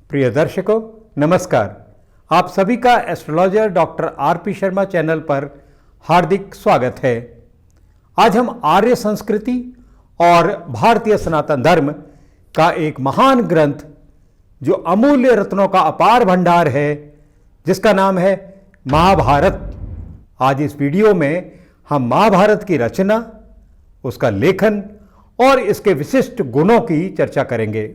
प्रिय दर्शकों, नमस्कार। आप सभी का astrologer doctor RP Sharma channel पर हार्दिक स्वागत है। आज हम आर्य संस्कृति और भारतीय सनातन धर्म का एक महान ग्रंथ, जो अमूल्य रत्नों का अपार भंडार है, जिसका नाम है महाभारत। आज इस वीडियो में हम महाभारत की रचना, उसका लेखन और इसके विशिष्ट गुणों की चर्चा करेंगे।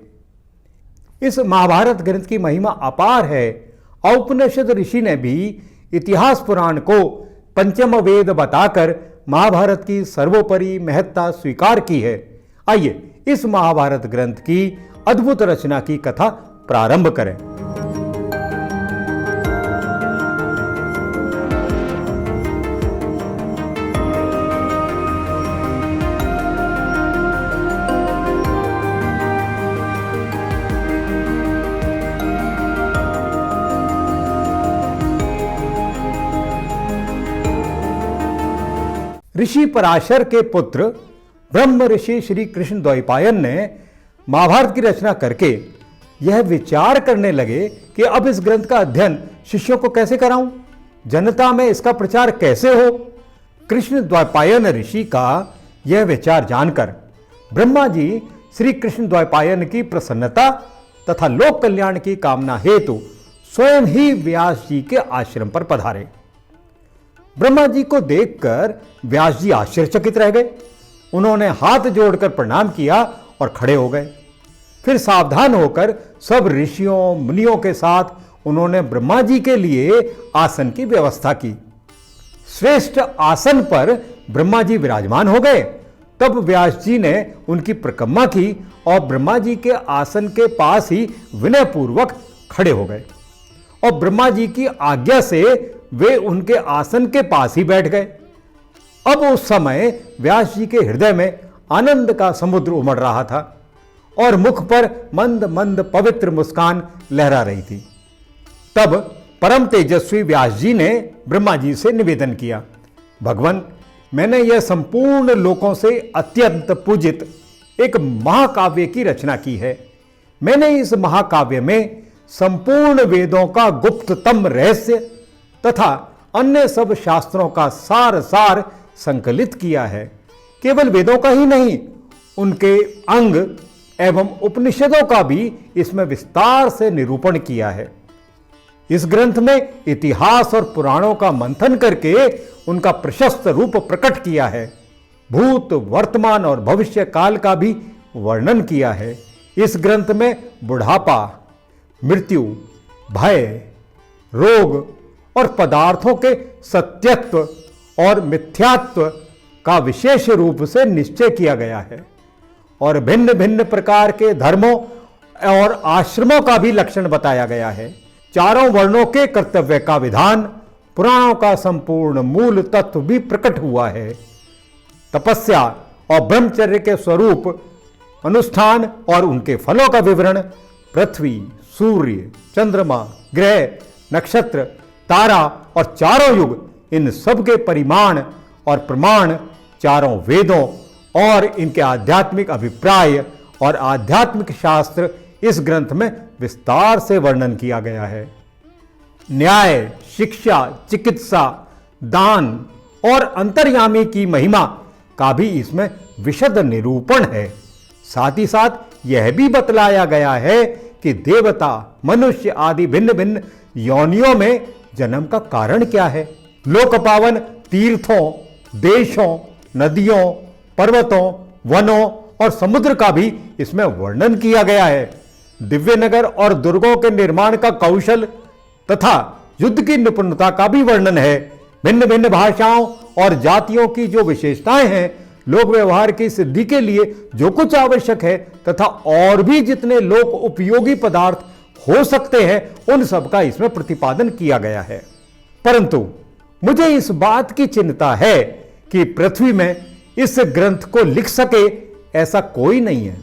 इस महाभारत ग्रंथ की महिमा अपार है। औपनिषद ऋषि ने भी इतिहास पुराण को पंचम वेद बताकर महाभारत की सर्वोपरि महत्ता स्वीकार की है। आइए इस महाभारत ग्रंथ की अद्भुत रचना की कथा प्रारंभ करें। ऋषि पराशर के पुत्र ब्रह्म ऋषि श्री कृष्ण द्वैपायन ने महाभारत की रचना करके यह विचार करने लगे कि अब इस ग्रंथ का अध्ययन शिष्यों को कैसे कराऊं, जनता में इसका प्रचार कैसे हो। कृष्ण द्वैपायन ऋषि का यह विचार जानकर ब्रह्मा जी श्री कृष्ण द्वैपायन की प्रसन्नता तथा लोक कल्याण की कामना हेतु स्वयं ही व्यास जी के आश्रम पर पधारे। ब्रह्मा जी को देखकर व्यास जी आश्चर्यचकित रह गए। उन्होंने हाथ जोड़कर प्रणाम किया और खड़े हो गए। फिर सावधान होकर सब ऋषियों मुनियों के साथ उन्होंने ब्रह्मा जी के लिए आसन की व्यवस्था की। श्रेष्ठ आसन पर ब्रह्मा जी विराजमान हो गए। तब व्यास जी ने उनकी परिक्रमा की और ब्रह्मा जी के आसन के पास ही विनय पूर्वक खड़े हो गए और ब्रह्मा जी की आज्ञा से वे उनके आसन के पास ही बैठ गए। अब उस समय व्यास जी के हृदय में आनंद का समुद्र उमड़ रहा था और मुख पर मंद मंद पवित्र मुस्कान लहरा रही थी। तब परम तेजस्वी व्यास जी ने ब्रह्मा जी से निवेदन किया, भगवान, मैंने यह संपूर्ण लोकों से अत्यंत पूजित एक महाकाव्य की रचना की है। मैंने इस महाकाव्य में संपूर्ण वेदों का गुप्ततम रहस्य तथा अन्य सब शास्त्रों का सार संकलित किया है। केवल वेदों का ही नहीं, उनके अंग एवं उपनिषदों का भी इसमें विस्तार से निरूपण किया है। इस ग्रंथ में इतिहास और पुराणों का मंथन करके उनका प्रशस्त रूप प्रकट किया है। भूत, वर्तमान और भविष्य काल का भी वर्णन किया है। इस ग्रंथ में बुढ़ापा, मृत्यु, भय, रोग और पदार्थों के सत्यत्व और मिथ्यात्व का विशेष रूप से निश्चय किया गया है और भिन्न भिन्न प्रकार के धर्मों और आश्रमों का भी लक्षण बताया गया है। चारों वर्णों के कर्तव्य का विधान, पुराणों का संपूर्ण मूल तत्व भी प्रकट हुआ है। तपस्या और ब्रह्मचर्य के स्वरूप, अनुष्ठान और उनके फलों का विवरण, पृथ्वी, सूर्य, चंद्रमा, ग्रह, नक्षत्र, तारा और चारों युग, इन सब के परिमाण और प्रमाण, चारों वेदों और इनके आध्यात्मिक अभिप्राय और आध्यात्मिक शास्त्र इस ग्रंथ में विस्तार से वर्णन किया गया है। न्याय, शिक्षा, चिकित्सा, दान और अंतर्यामी की महिमा का भी इसमें विशद निरूपण है। साथ ही साथ यह भी बतलाया गया है कि देवता, मनुष्य आदि भिन्न भिन्न योनियों में जन्म का कारण क्या है। लोक पावन तीर्थों, देशों, नदियों, पर्वतों, वनों और समुद्र का भी इसमें वर्णन किया गया है। दिव्य नगर और दुर्गों के निर्माण का कौशल तथा युद्ध की निपुणता का भी वर्णन है। भिन्न भिन्न भाषाओं और जातियों की जो विशेषताएं हैं, लोक व्यवहार की सिद्धि के लिए जो कुछ आवश्यक है तथा और भी जितने लोक उपयोगी पदार्थ हो सकते हैं, उन सब का इसमें प्रतिपादन किया गया है। परंतु मुझे इस बात की चिंता है कि पृथ्वी में इस ग्रंथ को लिख सके ऐसा कोई नहीं है।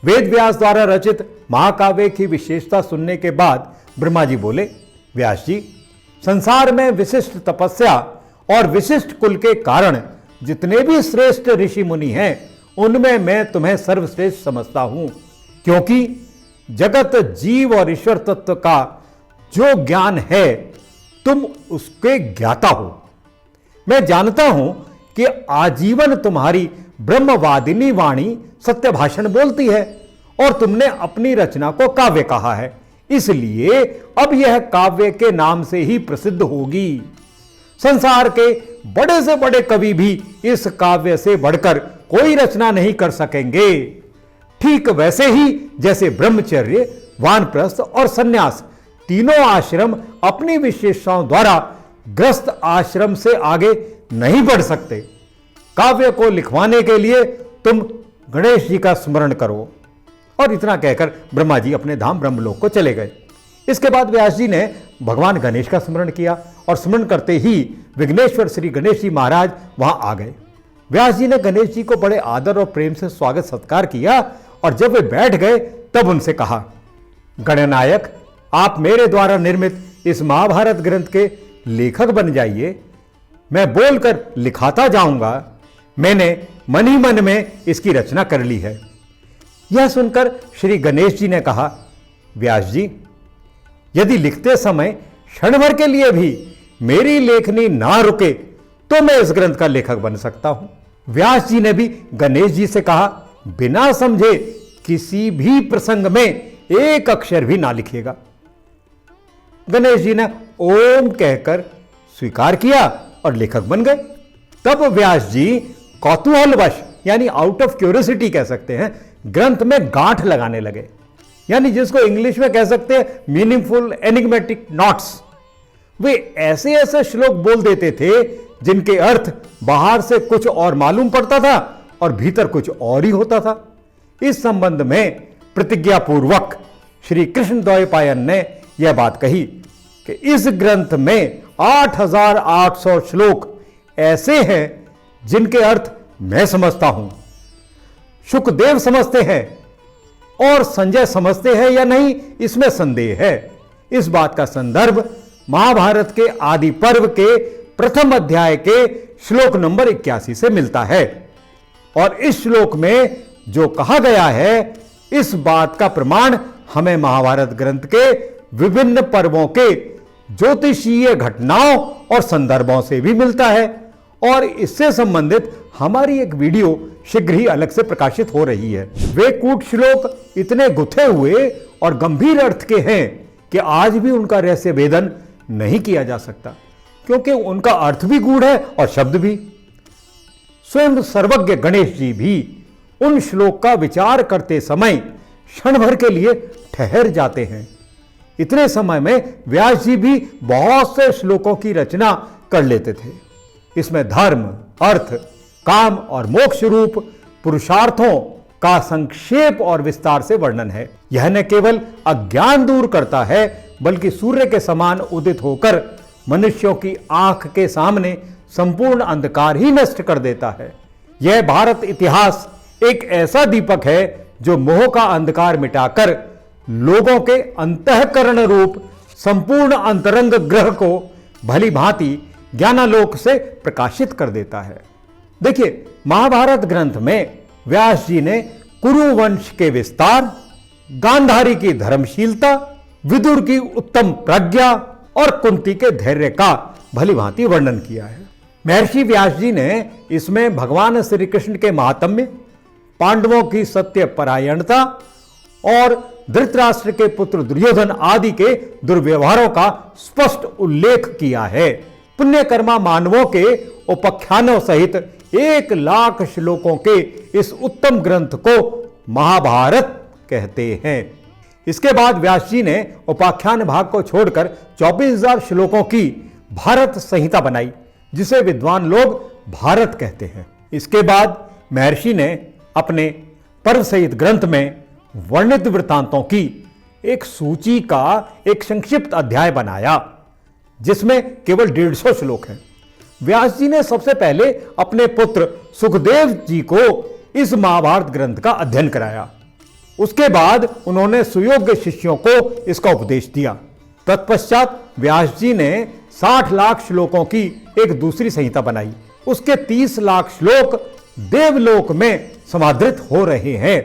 वेद व्यास द्वारा रचित महाकाव्य की विशेषता सुनने के बाद ब्रह्मा जी बोले, व्यास जी, संसार में विशिष्ट तपस्या और विशिष्ट कुल के कारण जितने भी श्रेष्ठ ऋषि मुनि हैं, उनमें मैं तुम्हें सर्वश्रेष्ठ समझता हूं, क्योंकि जगत जीव और ईश्वर तत्व का जो ज्ञान है तुम उसके ज्ञाता हो। मैं जानता हूं कि आजीवन तुम्हारी ब्रह्मवादिनी वाणी सत्य भाषण बोलती है और तुमने अपनी रचना को काव्य कहा है, इसलिए अब यह काव्य के नाम से ही प्रसिद्ध होगी। संसार के बड़े से बड़े कवि भी इस काव्य से बढ़कर कोई रचना नहीं कर सकेंगे। ठीक वैसे ही जैसे ब्रह्मचर्य, वानप्रस्थ और सन्यास तीनों आश्रम अपनी विशेषताओं द्वारा ग्रस्त आश्रम से आगे नहीं बढ़ सकते। काव्य को लिखवाने के लिए तुम गणेश जी का स्मरण करो। और इतना कहकर ब्रह्मा जी अपने धाम ब्रह्मलोक को चले गए। इसके बाद व्यास जी ने भगवान गणेश का स्मरण किया और स्मरण करते ही विघ्नेश्वर श्री गणेश जी महाराज वहां आ गए। व्यास जी ने गणेश जी को बड़े आदर और प्रेम से स्वागत सत्कार किया और जब वे बैठ गए तब उनसे कहा, गणनायक, आप मेरे द्वारा निर्मित इस महाभारत ग्रंथ के लेखक बन जाइए। मैं बोलकर लिखाता जाऊंगा। मैंने मन ही मन में इसकी रचना कर ली है। यह सुनकर श्री गणेश जी ने कहा, व्यास जी, यदि लिखते समय क्षण भर के लिए भी मेरी लेखनी ना रुके तो मैं इस ग्रंथ का लेखक बन सकता हूं। व्यास जी ने भी गणेश जी से कहा, बिना समझे किसी भी प्रसंग में एक अक्षर भी ना लिखेगा। गणेश जी ने ओम कहकर स्वीकार किया और लेखक बन गए। तब व्यास जी कौतूहलवश यानी आउट ऑफ क्यूरियोसिटी कह सकते हैं, ग्रंथ में गांठ लगाने लगे, यानी जिसको इंग्लिश में कह सकते हैं मीनिंगफुल एनिग्मेटिक नॉट्स। वे ऐसे ऐसे श्लोक बोल देते थे जिनके अर्थ बाहर से कुछ और मालूम पड़ता था और भीतर कुछ और ही होता था। इस संबंध में प्रतिज्ञापूर्वक श्री कृष्ण द्वैपायन ने यह बात कही कि इस ग्रंथ में 8800 श्लोक ऐसे हैं जिनके अर्थ मैं समझता हूं, शुकदेव समझते हैं और संजय समझते हैं या नहीं इसमें संदेह है। इस बात का संदर्भ महाभारत के आदि पर्व के प्रथम अध्याय के श्लोक नंबर 81 से मिलता है और इस श्लोक में जो कहा गया है इस बात का प्रमाण हमें महाभारत ग्रंथ के विभिन्न पर्वों के ज्योतिषीय घटनाओं और संदर्भों से भी मिलता है और इससे संबंधित हमारी एक वीडियो शीघ्र ही अलग से प्रकाशित हो रही है। वे कूट श्लोक इतने गुथे हुए और गंभीर अर्थ के हैं कि आज भी उनका रहस्य भेदन नहीं किया जा सकता, क्योंकि उनका अर्थ भी गूढ़ है और शब्द भी। स्वयं सर्वज्ञ गणेश जी भी उन श्लोक का विचार करते समय क्षण भर के लिए ठहर जाते हैं। इतने समय में व्यास जी भी बहुत से श्लोकों की रचना कर लेते थे। इसमें धर्म, अर्थ, काम और मोक्ष रूप पुरुषार्थों का संक्षेप और विस्तार से वर्णन है। यह न केवल अज्ञान दूर करता है बल्कि सूर्य के समान उदित होकर मनुष्यों की आंख के सामने संपूर्ण अंधकार ही नष्ट कर देता है। यह भारत इतिहास एक ऐसा दीपक है जो मोह का अंधकार मिटाकर लोगों के अंतःकरण रूप संपूर्ण अंतरंग ग्रह को भली भांति ज्ञानालोक से प्रकाशित कर देता है। देखिए, महाभारत ग्रंथ में व्यास जी ने कुरु वंश के विस्तार, गांधारी की धर्मशीलता, विदुर की उत्तम प्रज्ञा और कुंती के धैर्य का भली भांति वर्णन किया है। महर्षि व्यास जी ने इसमें भगवान श्री कृष्ण के महात्म्य, पांडवों की सत्य परायणता और धृतराष्ट्र के पुत्र दुर्योधन आदि के दुर्व्यवहारों का स्पष्ट उल्लेख किया है। पुण्यकर्मा मानवों के उपाख्यानों सहित 1,00,000 श्लोकों के इस उत्तम ग्रंथ को महाभारत कहते हैं। इसके बाद व्यास जी ने उपाख्यान भाग को छोड़कर 24,000 श्लोकों की भारत संहिता बनाई, जिसे विद्वान लोग भारत कहते हैं। इसके बाद महर्षि ने अपने पर्व सहित ग्रंथ में वर्णित वृत्तांतों की एक सूची का एक संक्षिप्त अध्याय बनाया, जिसमें केवल 150 श्लोक हैं। व्यास जी ने सबसे पहले अपने पुत्र सुखदेव जी को इस महाभारत ग्रंथ का अध्ययन कराया। उसके बाद उन्होंने सुयोग्य शिष्यों को इसका उपदेश दिया। तत्पश्चात व्यास जी ने 60 लाख श्लोकों की एक दूसरी संहिता बनाई। उसके 30 लाख श्लोक देवलोक में समादृत हो रहे हैं।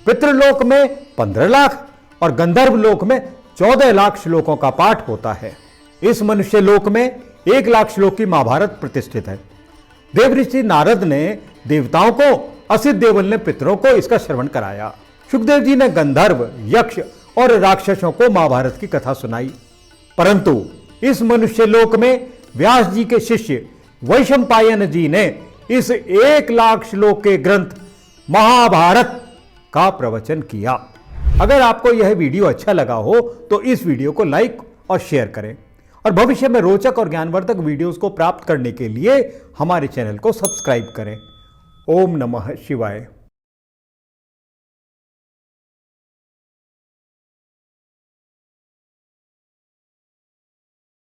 पितृलोक में 15 लाख और गंधर्व लोक में 14 लाख श्लोकों का पाठ होता है। इस मनुष्य लोक में 1 लाख श्लोक की महाभारत प्रतिष्ठित है। देवऋषि नारद ने देवताओं को, असित देवल ने पितरों को इसका श्रवण कराया। सुखदेव जी ने गंधर्व, यक्ष और राक्षसों को महाभारत की कथा सुनाई। परंतु इस मनुष्य लोक में व्यास जी के शिष्य वैशंपायन जी ने इस 1 लाख श्लोक के ग्रंथ महाभारत का प्रवचन किया। अगर आपको यह वीडियो अच्छा लगा हो तो इस वीडियो को लाइक और शेयर करें और भविष्य में रोचक और ज्ञानवर्धक वीडियोस को प्राप्त करने के लिए हमारे चैनल को सब्सक्राइब करें। ओम नमः शिवाय।